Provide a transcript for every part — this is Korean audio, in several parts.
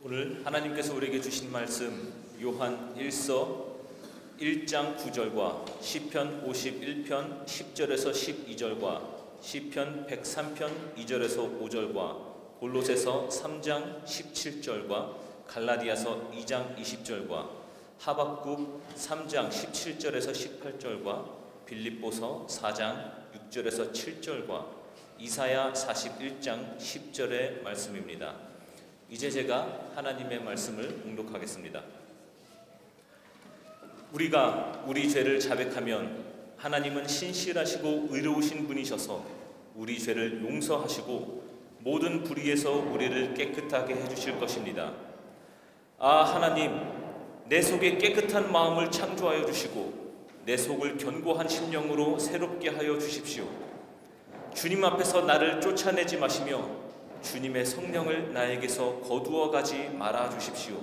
오늘 하나님께서 우리에게 주신 말씀 요한 1서 1장 9절과 시편 51편 10절에서 12절과 시편 103편 2절에서 5절과 골로새서 3장 17절과 갈라디아서 2장 20절과 하박국 3장 17절에서 18절과 빌립보서 4장 6절에서 7절과 이사야 41장 10절의 말씀입니다. 이제 제가 하나님의 말씀을 봉독하겠습니다. 우리가 우리 죄를 자백하면 하나님은 신실하시고 의로우신 분이셔서 우리 죄를 용서하시고 모든 불의에서 우리를 깨끗하게 해주실 것입니다. 아, 하나님, 내 속에 깨끗한 마음을 창조하여 주시고 내 속을 견고한 심령으로 새롭게 하여 주십시오. 주님 앞에서 나를 쫓아내지 마시며 주님의 성령을 나에게서 거두어 가지 말아 주십시오.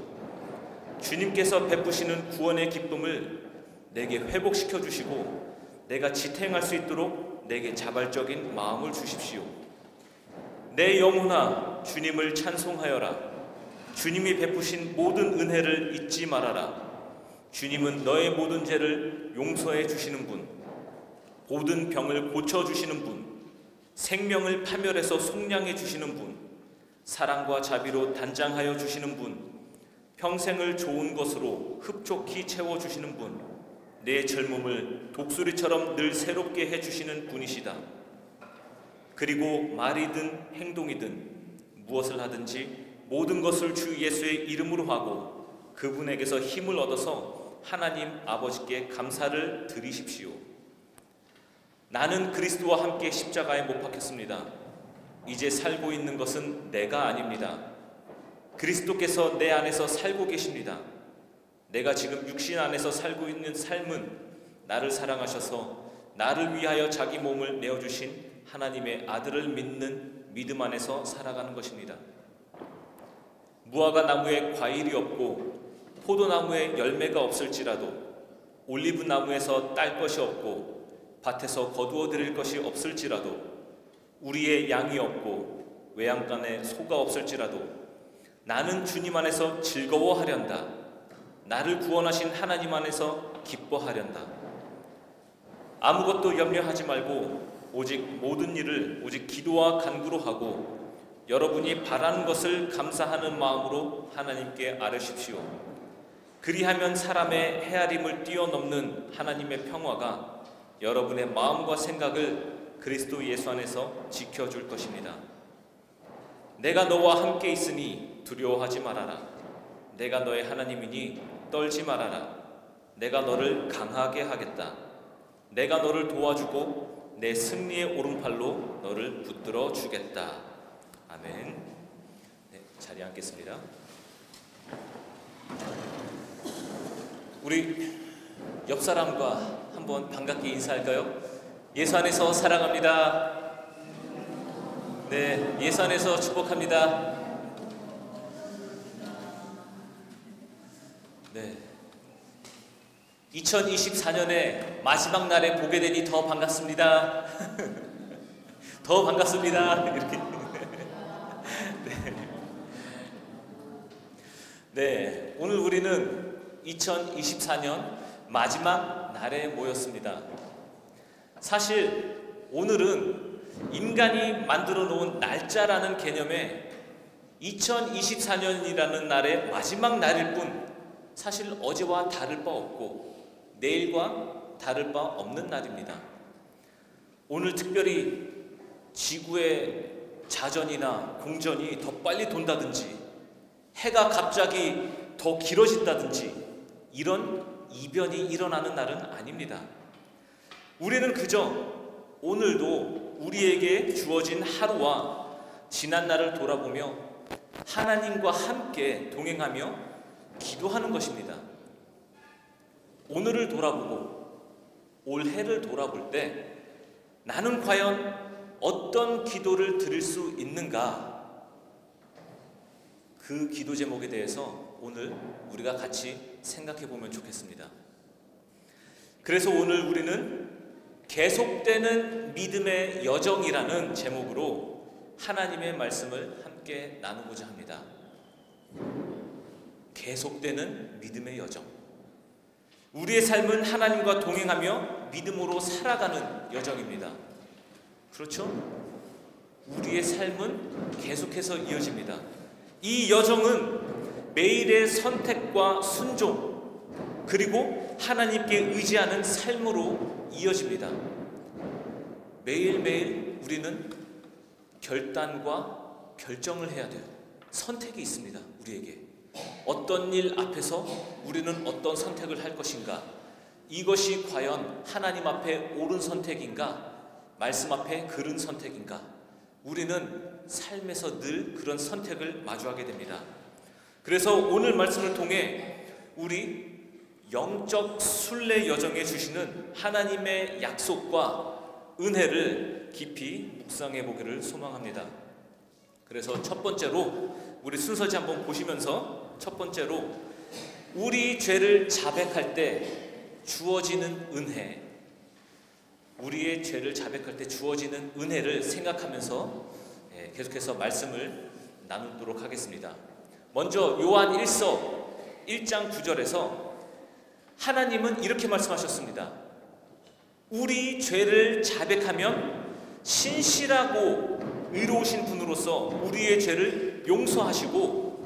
주님께서 베푸시는 구원의 기쁨을 내게 회복시켜 주시고 내가 지탱할 수 있도록 내게 자발적인 마음을 주십시오. 내 영혼아, 주님을 찬송하여라. 주님이 베푸신 모든 은혜를 잊지 말아라. 주님은 너의 모든 죄를 용서해 주시는 분, 모든 병을 고쳐 주시는 분, 생명을 파멸해서 속량해 주시는 분, 사랑과 자비로 단장하여 주시는 분, 평생을 좋은 것으로 흡족히 채워주시는 분, 내 젊음을 독수리처럼 늘 새롭게 해주시는 분이시다. 그리고 말이든 행동이든 무엇을 하든지 모든 것을 주 예수의 이름으로 하고 그분에게서 힘을 얻어서 하나님 아버지께 감사를 드리십시오. 나는 그리스도와 함께 십자가에 못 박혔습니다. 이제 살고 있는 것은 내가 아닙니다. 그리스도께서 내 안에서 살고 계십니다. 내가 지금 육신 안에서 살고 있는 삶은 나를 사랑하셔서 나를 위하여 자기 몸을 내어주신 하나님의 아들을 믿는 믿음 안에서 살아가는 것입니다. 무화과 나무에 과일이 없고 포도나무에 열매가 없을지라도 올리브 나무에서 딸 것이 없고 밭에서 거두어 드릴 것이 없을지라도 우리의 양이 없고 외양간에 소가 없을지라도 나는 주님 안에서 즐거워하련다. 나를 구원하신 하나님 안에서 기뻐하련다. 아무것도 염려하지 말고 오직 모든 일을 오직 기도와 간구로 하고 여러분이 바라는 것을 감사하는 마음으로 하나님께 아뢰십시오. 그리하면 사람의 헤아림을 뛰어넘는 하나님의 평화가 여러분의 마음과 생각을 그리스도 예수 안에서 지켜줄 것입니다. 내가 너와 함께 있으니 두려워하지 말아라. 내가 너의 하나님이니 떨지 말아라. 내가 너를 강하게 하겠다. 내가 너를 도와주고 내 승리의 오른팔로 너를 붙들어 주겠다. 아멘. 네, 자리에 앉겠습니다. 우리 옆 사람과 한번 반갑게 인사할까요? 예수 안에서 사랑합니다. 네, 예수 안에서 축복합니다. 네, 2024년의 마지막 날에 보게 되니 더 반갑습니다. 더 반갑습니다. 이렇게. 네, 오늘 우리는 2024년 마지막 날에 모였습니다. 사실 오늘은 인간이 만들어 놓은 날짜라는 개념에 2024년이라는 날의 마지막 날일 뿐 사실 어제와 다를 바 없고 내일과 다를 바 없는 날입니다. 오늘 특별히 지구의 자전이나 공전이 더 빨리 돈다든지 해가 갑자기 더 길어진다든지 이런 이변이 일어나는 날은 아닙니다. 우리는 그저 오늘도 우리에게 주어진 하루와 지난 날을 돌아보며 하나님과 함께 동행하며 기도하는 것입니다. 오늘을 돌아보고 올해를 돌아볼 때 나는 과연 어떤 기도를 드릴 수 있는가? 그 기도 제목에 대해서 오늘 우리가 같이 생각해 보면 좋겠습니다. 그래서 오늘 우리는 계속되는 믿음의 여정이라는 제목으로 하나님의 말씀을 함께 나누고자 합니다. 계속되는 믿음의 여정. 우리의 삶은 하나님과 동행하며 믿음으로 살아가는 여정입니다. 그렇죠? 우리의 삶은 계속해서 이어집니다. 이 여정은 매일의 선택과 순종, 그리고 하나님께 의지하는 삶으로 이어집니다. 매일매일 우리는 결단과 결정을 해야 돼요. 선택이 있습니다. 우리에게 어떤 일 앞에서 우리는 어떤 선택을 할 것인가, 이것이 과연 하나님 앞에 옳은 선택인가, 말씀 앞에 그른 선택인가, 우리는 삶에서 늘 그런 선택을 마주하게 됩니다. 그래서 오늘 말씀을 통해 우리 영적 순례 여정에 주시는 하나님의 약속과 은혜를 깊이 묵상해 보기를 소망합니다. 그래서 첫 번째로 우리 순서지 한번 보시면서, 첫 번째로 우리 죄를 자백할 때 주어지는 은혜, 우리의 죄를 자백할 때 주어지는 은혜를 생각하면서 계속해서 말씀을 나누도록 하겠습니다. 먼저 요한 1서 1장 9절에서 하나님은 이렇게 말씀하셨습니다. 우리 죄를 자백하면 신실하고 의로우신 분으로서 우리의 죄를 용서하시고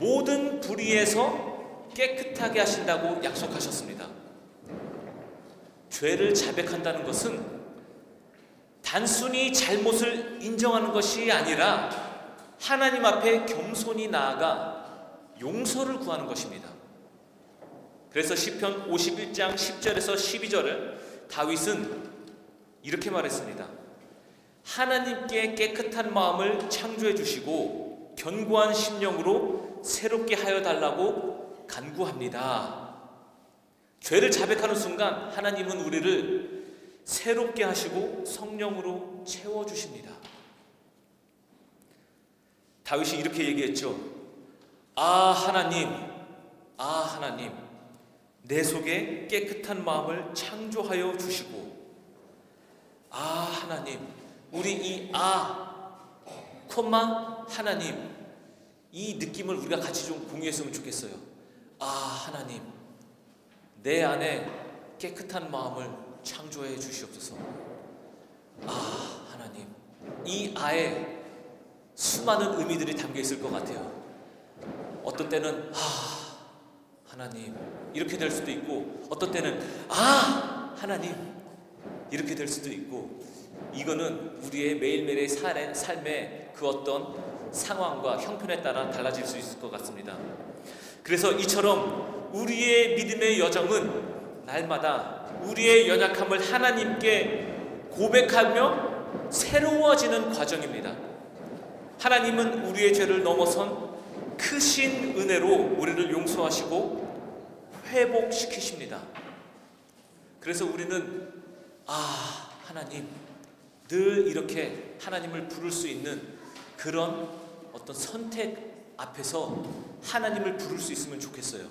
모든 불의에서 깨끗하게 하신다고 약속하셨습니다. 죄를 자백한다는 것은 단순히 잘못을 인정하는 것이 아니라 하나님 앞에 겸손히 나아가 용서를 구하는 것입니다. 그래서 시편 51장 10절에서 12절을 다윗은 이렇게 말했습니다. 하나님께 깨끗한 마음을 창조해 주시고 견고한 심령으로 새롭게 하여 달라고 간구합니다. 죄를 자백하는 순간 하나님은 우리를 새롭게 하시고 성령으로 채워주십니다. 다윗이 이렇게 얘기했죠. 하나님, 하나님, 내 속에 깨끗한 마음을 창조하여 주시고, 하나님, 우리 이 하나님, 이 느낌을 우리가 같이 좀 공유했으면 좋겠어요. 하나님, 내 안에 깨끗한 마음을 창조해 주시옵소서. 하나님, 이 아에 수많은 의미들이 담겨 있을 것 같아요. 어떤 때는 하나님 이렇게 될 수도 있고, 어떤 때는 하나님 이렇게 될 수도 있고, 이거는 우리의 매일매일의 삶의 그 어떤 상황과 형편에 따라 달라질 수 있을 것 같습니다. 그래서 이처럼 우리의 믿음의 여정은 날마다 우리의 연약함을 하나님께 고백하며 새로워지는 과정입니다. 하나님은 우리의 죄를 넘어선 크신 은혜로 우리를 용서하시고 회복시키십니다. 그래서 우리는 하나님, 늘 이렇게 하나님을 부를 수 있는 그런 어떤 선택 앞에서 하나님을 부를 수 있으면 좋겠어요.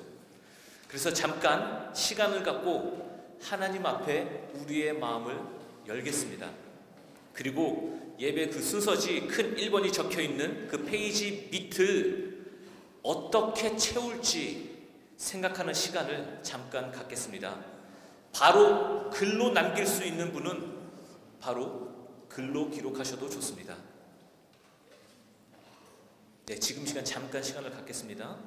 그래서 잠깐 시간을 갖고 하나님 앞에 우리의 마음을 열겠습니다. 그리고 예배 그 순서지 큰 1번이 적혀있는 그 페이지 밑을 어떻게 채울지 생각하는 시간을 잠깐 갖겠습니다. 바로 글로 남길 수 있는 분은 바로 글로 기록하셔도 좋습니다. 네, 지금 잠깐 시간을 갖겠습니다.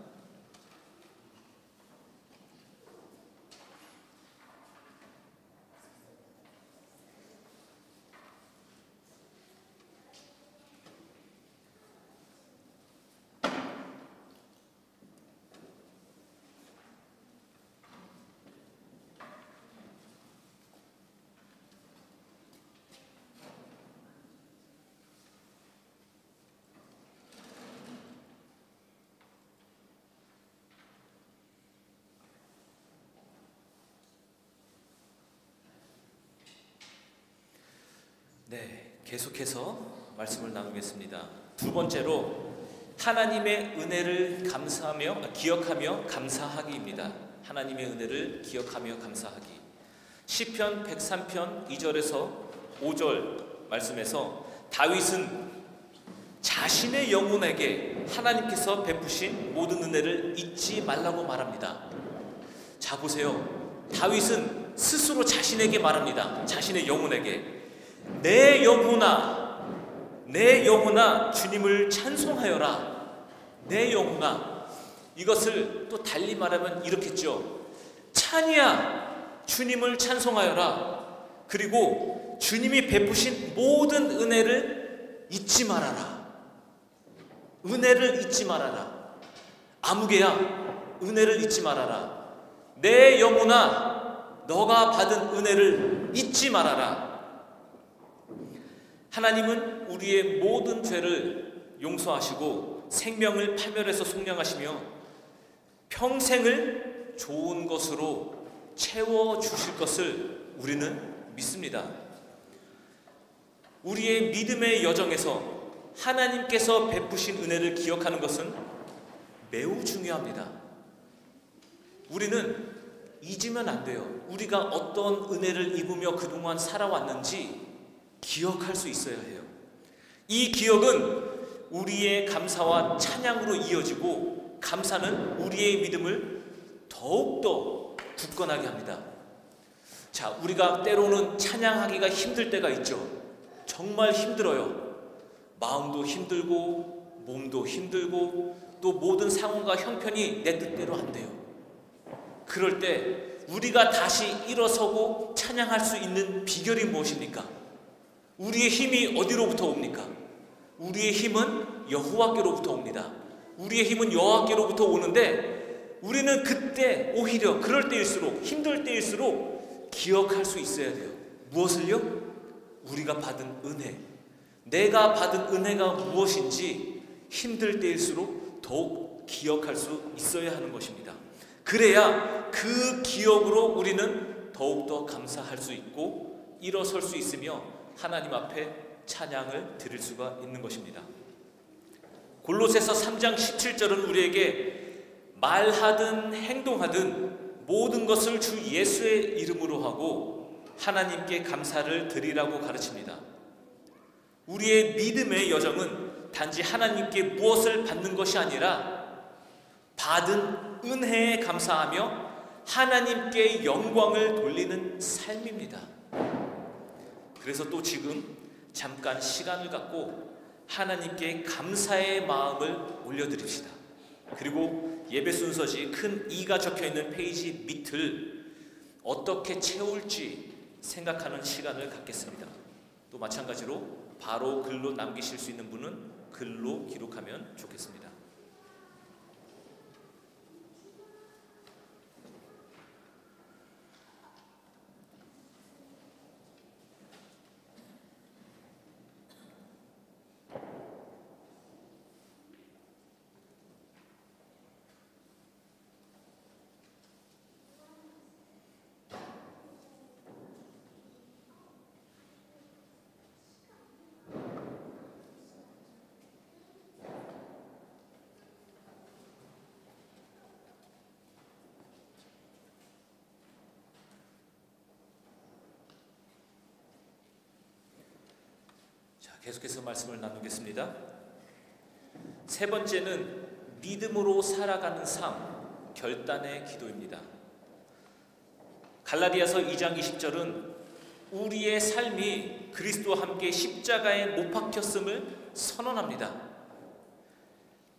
네, 계속해서 말씀을 나누겠습니다. 두 번째로 하나님의 은혜를 기억하며 감사하기입니다. 하나님의 은혜를 기억하며 감사하기. 시편 103편 2절에서 5절 말씀에서 다윗은 자신의 영혼에게 하나님께서 베푸신 모든 은혜를 잊지 말라고 말합니다. 자, 보세요. 다윗은 스스로 자신에게 말합니다. 자신의 영혼에게 내 영혼아 주님을 찬송하여라. 내 영혼아. 이것을 또 달리 말하면 이렇겠죠. 찬이야 주님을 찬송하여라. 그리고 주님이 베푸신 모든 은혜를 잊지 말아라. 은혜를 잊지 말아라. 아무개야 은혜를 잊지 말아라. 내 영혼아 너가 받은 은혜를 잊지 말아라. 하나님은 우리의 모든 죄를 용서하시고 생명을 파멸해서 속량하시며 평생을 좋은 것으로 채워주실 것을 우리는 믿습니다. 우리의 믿음의 여정에서 하나님께서 베푸신 은혜를 기억하는 것은 매우 중요합니다. 우리는 잊으면 안 돼요. 우리가 어떤 은혜를 입으며 그동안 살아왔는지 기억할 수 있어야 해요. 이 기억은 우리의 감사와 찬양으로 이어지고 감사는 우리의 믿음을 더욱더 굳건하게 합니다. 자, 우리가 때로는 찬양하기가 힘들 때가 있죠. 정말 힘들어요. 마음도 힘들고 몸도 힘들고 또 모든 상황과 형편이 내 뜻대로 안 돼요. 그럴 때 우리가 다시 일어서고 찬양할 수 있는 비결이 무엇입니까? 우리의 힘이 어디로부터 옵니까? 우리의 힘은 여호와께로부터 옵니다. 우리의 힘은 여호와께로부터 오는데 우리는 그때 오히려 그럴 때일수록 힘들 때일수록 기억할 수 있어야 돼요. 무엇을요? 우리가 받은 은혜. 내가 받은 은혜가 무엇인지 힘들 때일수록 더욱 기억할 수 있어야 하는 것입니다. 그래야 그 기억으로 우리는 더욱더 감사할 수 있고 일어설 수 있으며 하나님 앞에 찬양을 드릴 수가 있는 것입니다. 골로새서 3장 17절은 우리에게 말하든 행동하든 모든 것을 주 예수의 이름으로 하고 하나님께 감사를 드리라고 가르칩니다. 우리의 믿음의 여정은 단지 하나님께 무엇을 받는 것이 아니라 받은 은혜에 감사하며 하나님께 영광을 돌리는 삶입니다. 그래서 또 지금 잠깐 시간을 갖고 하나님께 감사의 마음을 올려드립시다. 그리고 예배 순서지 큰 E가 적혀있는 페이지 밑을 어떻게 채울지 생각하는 시간을 갖겠습니다. 또 마찬가지로 바로 글로 남기실 수 있는 분은 글로 기록하면 좋겠습니다. 계속해서 말씀을 나누겠습니다. 세 번째는 믿음으로 살아가는 삶, 결단의 기도입니다. 갈라디아서 2장 20절은 우리의 삶이 그리스도와 함께 십자가에 못 박혔음을 선언합니다.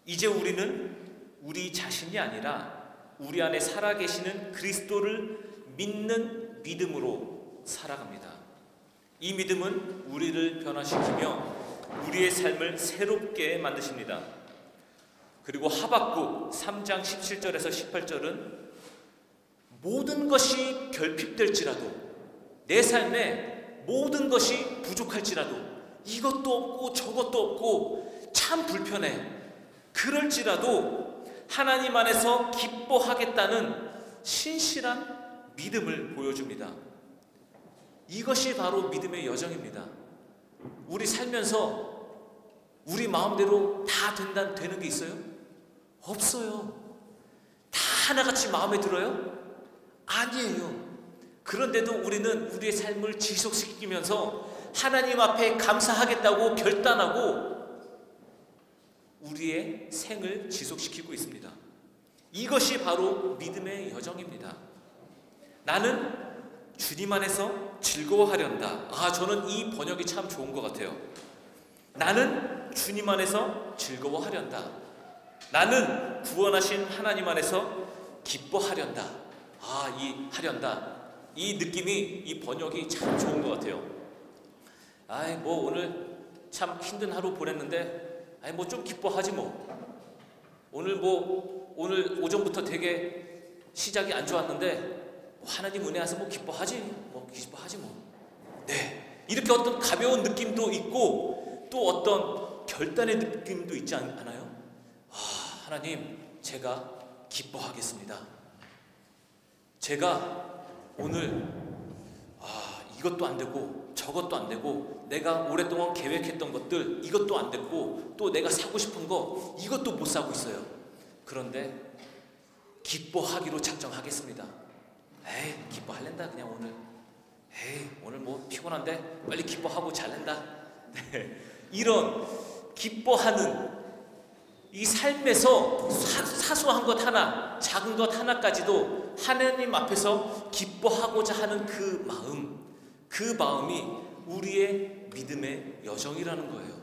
이제 우리는 우리 자신이 아니라 우리 안에 살아계시는 그리스도를 믿는 믿음으로 살아갑니다. 이 믿음은 우리를 변화시키며 우리의 삶을 새롭게 만드십니다. 그리고 하박국 3장 17절에서 18절은 모든 것이 결핍될지라도 내 삶에 모든 것이 부족할지라도 이것도 없고 저것도 없고 참 불편해. 그럴지라도 하나님 안에서 기뻐하겠다는 신실한 믿음을 보여줍니다. 이것이 바로 믿음의 여정입니다. 우리 살면서 우리 마음대로 다 되는 게 있어요? 없어요. 다 하나같이 마음에 들어요? 아니에요. 그런데도 우리는 우리의 삶을 지속시키면서 하나님 앞에 감사하겠다고 결단하고 우리의 생을 지속시키고 있습니다. 이것이 바로 믿음의 여정입니다. 나는 주님 안에서 즐거워하련다. 저는 이 번역이 참 좋은 것 같아요. 나는 주님 안에서 즐거워하련다. 나는 구원하신 하나님 안에서 기뻐하련다. 이 하련다. 이 느낌이, 이 번역이 참 좋은 것 같아요. 오늘 참 힘든 하루 보냈는데, 좀 기뻐하지 뭐. 오늘 오전부터 되게 시작이 안 좋았는데, 하나님 은혜하서 기뻐하지 뭐. 네. 이렇게 어떤 가벼운 느낌도 있고, 또 어떤 결단의 느낌도 있지 않아요? 하나님, 제가 기뻐하겠습니다. 제가 오늘 이것도 안 되고 저것도 안 되고 내가 오랫동안 계획했던 것들 이것도 안 됐고 또 내가 사고 싶은 거 이것도 못 사고 있어요. 그런데 기뻐하기로 작정하겠습니다. 기뻐할랜다 그냥 오늘. 오늘 피곤한데 빨리 기뻐하고 잘랜다. 네. 이런 기뻐하는 이 삶에서 사소한 것 하나, 작은 것 하나까지도 하나님 앞에서 기뻐하고자 하는 그 마음이 우리의 믿음의 여정이라는 거예요.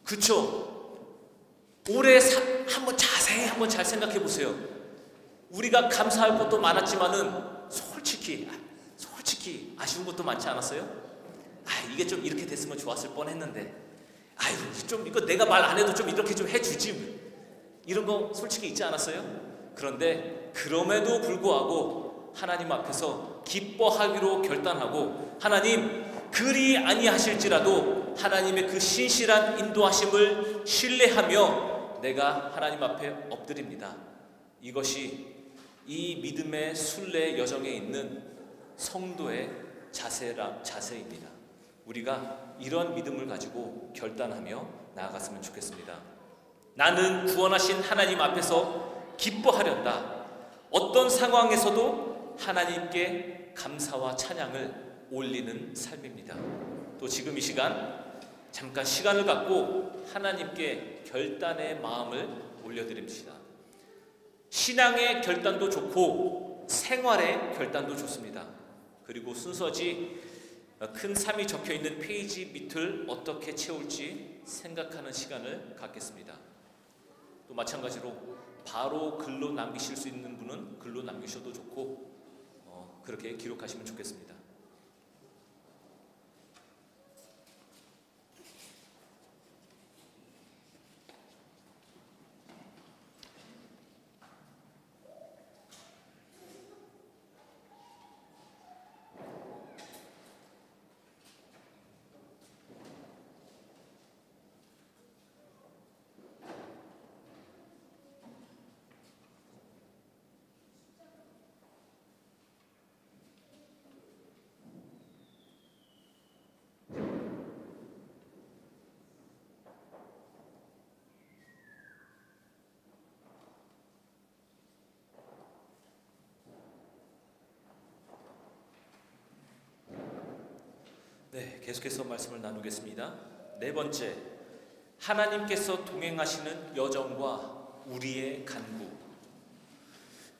그쵸? 올해 한번 잘 생각해 보세요. 우리가 감사할 것도 많았지만은 솔직히 아쉬운 것도 많지 않았어요? 이게 좀 이렇게 됐으면 좋았을 뻔했는데, 좀 이거 내가 말 안 해도 좀 이렇게 좀 해주지, 이런 거 솔직히 있지 않았어요? 그런데 그럼에도 불구하고 하나님 앞에서 기뻐하기로 결단하고, 하나님 그리 아니하실지라도 하나님의 그 신실한 인도하심을 신뢰하며 내가 하나님 앞에 엎드립니다. 이것이 이 믿음의 순례 여정에 있는 성도의 자세입니다. 우리가 이런 믿음을 가지고 결단하며 나아갔으면 좋겠습니다. 나는 구원하신 하나님 앞에서 기뻐하련다. 어떤 상황에서도 하나님께 감사와 찬양을 올리는 삶입니다. 또 지금 이 시간 잠깐 시간을 갖고 하나님께 결단의 마음을 올려드립시다. 신앙의 결단도 좋고 생활의 결단도 좋습니다. 그리고 순서지 큰 3이 적혀있는 페이지 밑을 어떻게 채울지 생각하는 시간을 갖겠습니다. 또 마찬가지로 바로 글로 남기실 수 있는 분은 글로 남기셔도 좋고 그렇게 기록하시면 좋겠습니다. 네, 계속해서 말씀을 나누겠습니다. 네 번째, 하나님께서 동행하시는 여정과 우리의 간구.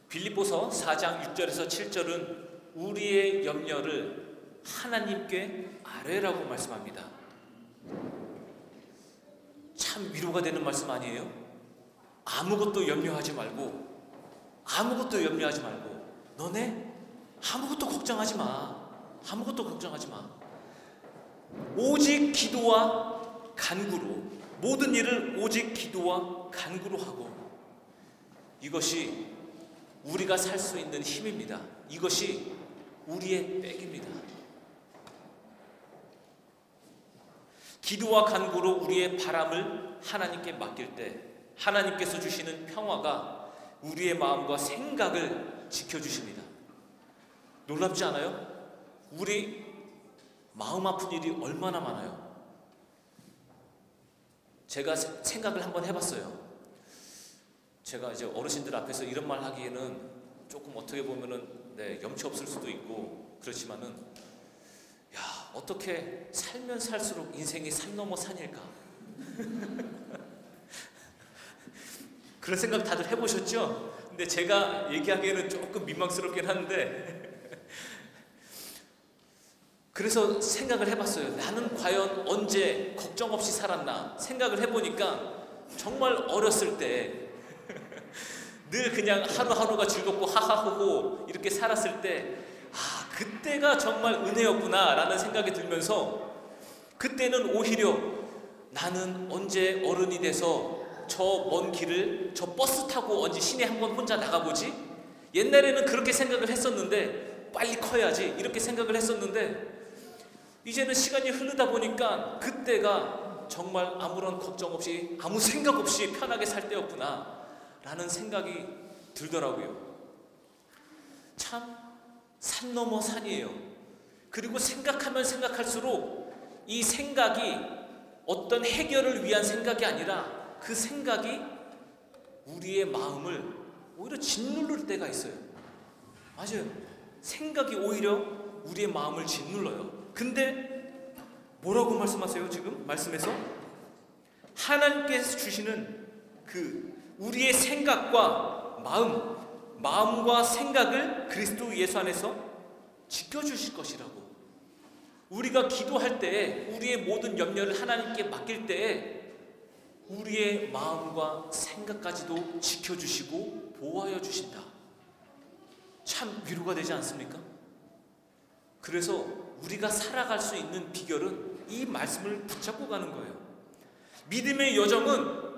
빌립보서 4장 6절에서 7절은 우리의 염려를 하나님께 아뢰라고 말씀합니다. 참 위로가 되는 말씀 아니에요? 아무것도 염려하지 말고 너네 아무것도 걱정하지 마. 오직 기도와 간구로, 모든 일을 오직 기도와 간구로 하고, 이것이 우리가 살 수 있는 힘입니다. 이것이 우리의 백입니다. 기도와 간구로 우리의 바람을 하나님께 맡길 때 하나님께서 주시는 평화가 우리의 마음과 생각을 지켜주십니다. 놀랍지 않아요? 우리 마음 아픈 일이 얼마나 많아요. 제가 생각을 한번 해봤어요. 제가 이제 어르신들 앞에서 이런 말 하기에는 조금 어떻게 보면은 염치 없을 수도 있고 그렇지만은, 어떻게 살면 살수록 인생이 산 넘어 산일까? 그런 생각 다들 해보셨죠? 근데 제가 얘기하기에는 조금 민망스럽긴 한데 그래서 생각을 해봤어요. 나는 과연 언제 걱정 없이 살았나 생각을 해보니까 정말 어렸을 때 늘 그냥 하루하루가 즐겁고 하하호호 이렇게 살았을 때 그때가 정말 은혜였구나 라는 생각이 들면서 그때는 오히려 나는 언제 어른이 돼서 저 먼 길을 저 버스 타고 언제 시내 한번 혼자 나가보지? 옛날에는 그렇게 생각을 했었는데 빨리 커야지 이렇게 생각을 했었는데 이제는 시간이 흐르다 보니까 그때가 정말 아무런 걱정 없이 아무 생각 없이 편하게 살 때였구나 라는 생각이 들더라고요. 참 산 넘어 산이에요. 그리고 생각하면 생각할수록 이 생각이 어떤 해결을 위한 생각이 아니라 그 생각이 우리의 마음을 오히려 짓누를 때가 있어요. 맞아요. 생각이 오히려 우리의 마음을 짓눌러요. 근데 뭐라고 말씀하세요? 지금 말씀에서 하나님께서 주시는 그 우리의 생각과 마음과 생각을 그리스도 예수 안에서 지켜주실 것이라고. 우리가 기도할 때 우리의 모든 염려를 하나님께 맡길 때 우리의 마음과 생각까지도 지켜주시고 보호하여 주신다. 참 위로가 되지 않습니까? 그래서 우리가 살아갈 수 있는 비결은 이 말씀을 붙잡고 가는 거예요. 믿음의 여정은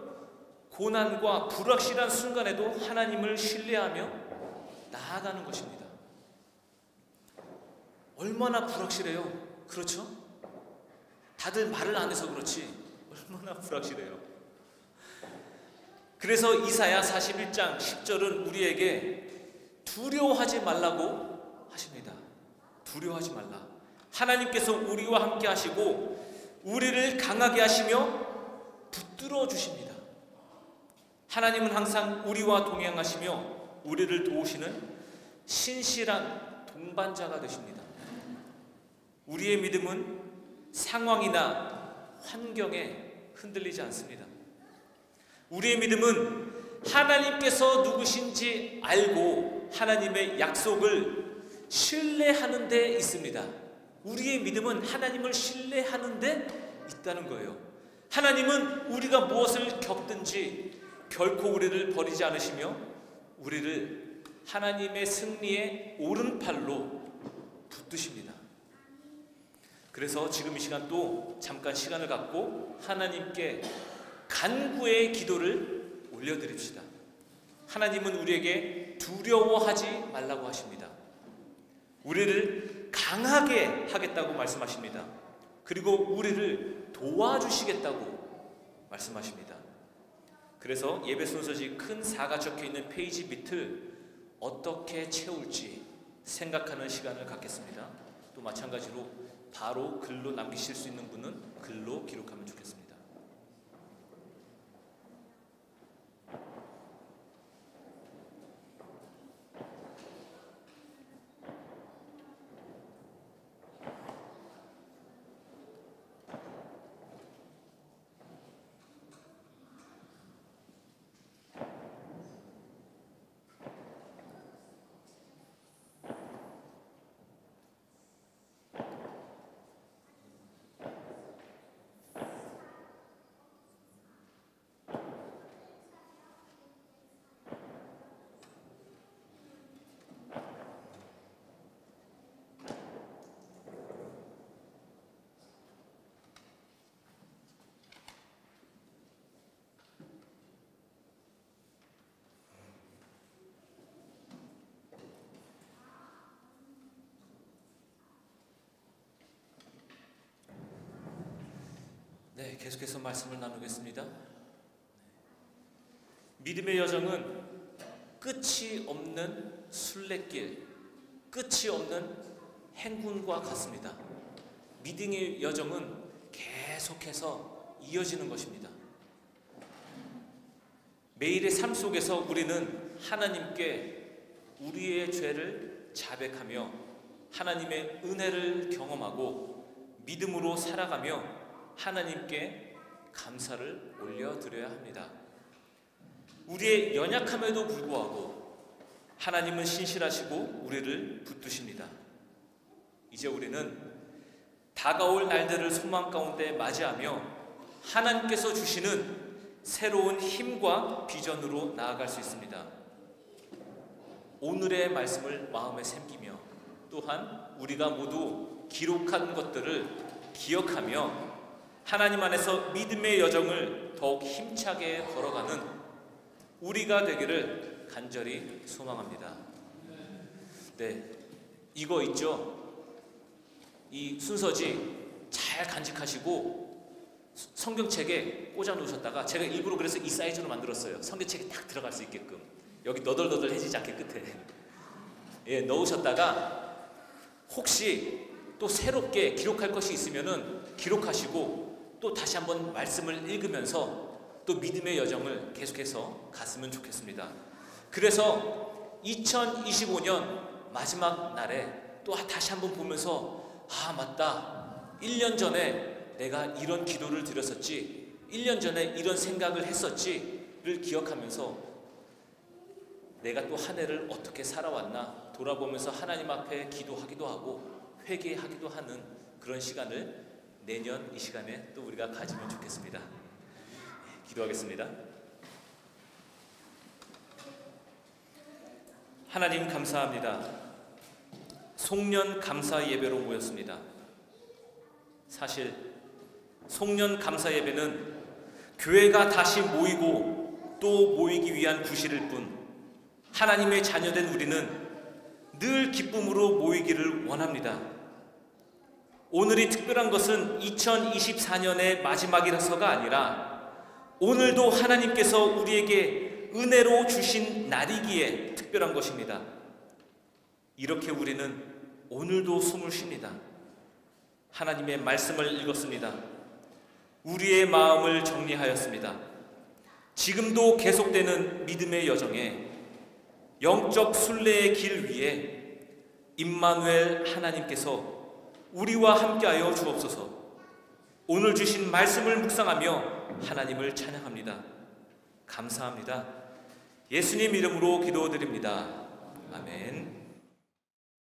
고난과 불확실한 순간에도 하나님을 신뢰하며 나아가는 것입니다. 얼마나 불확실해요. 그렇죠? 다들 말을 안 해서 그렇지 얼마나 불확실해요. 그래서 이사야 41장 10절은 우리에게 두려워하지 말라고 하십니다. 두려워하지 말라. 하나님께서 우리와 함께 하시고 우리를 강하게 하시며 붙들어 주십니다. 하나님은 항상 우리와 동행하시며 우리를 도우시는 신실한 동반자가 되십니다. 우리의 믿음은 상황이나 환경에 흔들리지 않습니다. 우리의 믿음은 하나님께서 누구신지 알고 하나님의 약속을 신뢰하는 데 있습니다. 우리의 믿음은 하나님을 신뢰하는 데 있다는 거예요. 하나님은 우리가 무엇을 겪든지 결코 우리를 버리지 않으시며 우리를 하나님의 승리의 오른팔로 붙드십니다. 그래서 지금 이 시간 또 잠깐 시간을 갖고 하나님께 간구의 기도를 올려드립시다. 하나님은 우리에게 두려워하지 말라고 하십니다. 우리를 강하게 하겠다고 말씀하십니다. 그리고 우리를 도와주시겠다고 말씀하십니다. 그래서 예배 순서지 큰 4가 적혀있는 페이지 밑을 어떻게 채울지 생각하는 시간을 갖겠습니다. 또 마찬가지로 바로 글로 남기실 수 있는 분은 글로 기록하면 좋겠습니다. 네, 계속해서 말씀을 나누겠습니다. 믿음의 여정은 끝이 없는 순례길, 끝이 없는 행군과 같습니다. 믿음의 여정은 계속해서 이어지는 것입니다. 매일의 삶 속에서 우리는 하나님께 우리의 죄를 자백하며 하나님의 은혜를 경험하고 믿음으로 살아가며 하나님께 감사를 올려드려야 합니다. 우리의 연약함에도 불구하고 하나님은 신실하시고 우리를 붙드십니다. 이제 우리는 다가올 날들을 소망 가운데 맞이하며 하나님께서 주시는 새로운 힘과 비전으로 나아갈 수 있습니다. 오늘의 말씀을 마음에 새기며 또한 우리가 모두 기록한 것들을 기억하며 하나님 안에서 믿음의 여정을 더욱 힘차게 걸어가는 우리가 되기를 간절히 소망합니다. 네, 이거 있죠? 이 순서지 잘 간직하시고 성경책에 꽂아 놓으셨다가, 제가 일부러 그래서 이 사이즈로 만들었어요. 성경책에 딱 들어갈 수 있게끔. 여기 너덜너덜해지지 않게 끝에 넣으셨다가 혹시 또 새롭게 기록할 것이 있으면은 기록하시고 또 다시 한번 말씀을 읽으면서 또 믿음의 여정을 계속해서 갔으면 좋겠습니다. 그래서 2025년 마지막 날에 또 다시 한번 보면서 맞다, 1년 전에 내가 이런 기도를 드렸었지, 1년 전에 이런 생각을 했었지를 기억하면서 내가 또 한 해를 어떻게 살아왔나 돌아보면서 하나님 앞에 기도하기도 하고 회개하기도 하는 그런 시간을 내년 이 시간에 또 우리가 가지면 좋겠습니다. 기도하겠습니다. 하나님 감사합니다. 송년 감사 예배로 모였습니다. 사실 송년 감사 예배는 교회가 다시 모이고 또 모이기 위한 구실일 뿐, 하나님의 자녀된 우리는 늘 기쁨으로 모이기를 원합니다. 오늘이 특별한 것은 2024년의 마지막이라서가 아니라 오늘도 하나님께서 우리에게 은혜로 주신 날이기에 특별한 것입니다. 이렇게 우리는 오늘도 숨을 쉽니다. 하나님의 말씀을 읽었습니다. 우리의 마음을 정리하였습니다. 지금도 계속되는 믿음의 여정에 영적 순례의 길 위에 임마누엘 하나님께서 우리와 함께하여 주옵소서. 오늘 주신 말씀을 묵상하며 하나님을 찬양합니다. 감사합니다. 예수님 이름으로 기도드립니다. 아멘.